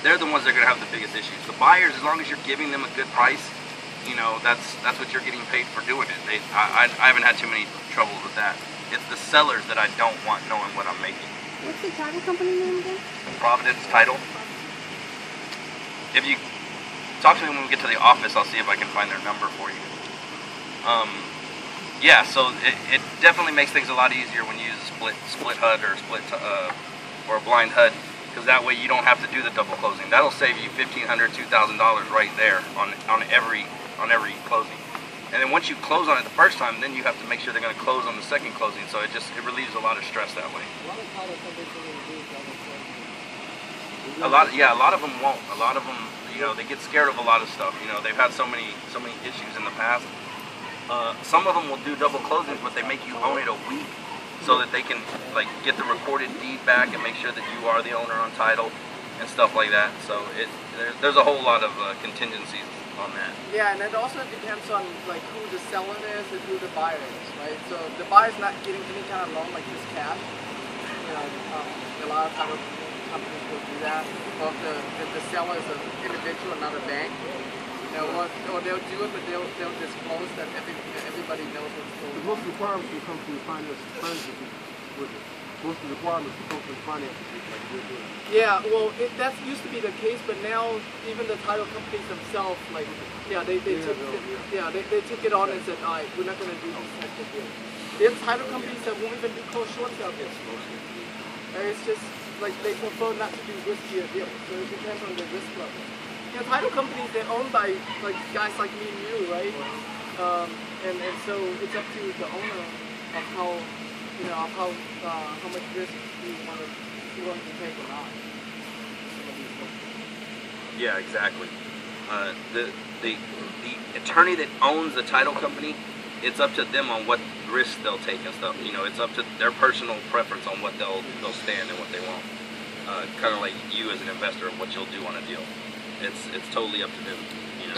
they're the ones that are going to have the biggest issues. The buyers, as long as you're giving them a good price, you know, that's what you're getting paid for doing it. I haven't had too many troubles with that. It's the sellers that I don't want knowing what I'm making. What's the title company name again? Providence Title. If you talk to me when we get to the office, I'll see if I can find their number for you. Yeah, so it definitely makes things a lot easier when you use a split HUD or or a blind HUD, because that way you don't have to do the double closing. That'll save you $1,500, $2,000 right there on every closing. And then once you close on it the first time, then you have to make sure they're going to close on the second closing. So it relieves a lot of stress that way. A lot of them won't. A lot of them, you know, they get scared of a lot of stuff. You know, they've had so many issues in the past. Some of them will do double closings, but they make you own it a week so that they can like get the recorded deed back and make sure that you are the owner on title and stuff like that. So there's a whole lot of contingencies on that. Yeah, and it also depends on like who the seller is and who the buyer is, right? So the buyer's not getting any kind of loan like just cash. You know, a lot of title companies will do that. Or if the seller is an individual, not a bank. You know, or they'll do it, but they'll disclose that everybody knows what's going on. Most requirements will come from the finance with it. Most of the requirements will come from the finance like we're doing. Yeah, well, that used to be the case, but now even the title companies themselves, like, yeah, they took it on and said, all right, we're not going to do this type of deal. There's title companies that won't even do close short sale deals. It's just like they prefer not to do riskier deals, so it depends on the risk level. You know, title companies, they're owned by like guys like me and you, right? And so it's up to the owner of how, you know, how much risk you want to take or not. Yeah, exactly. The attorney that owns the title company, it's up to them on what risks they'll take and stuff. You know, it's up to their personal preference on what they'll stand and what they won't. Kind of like you as an investor, what you'll do on a deal. It's totally up to them.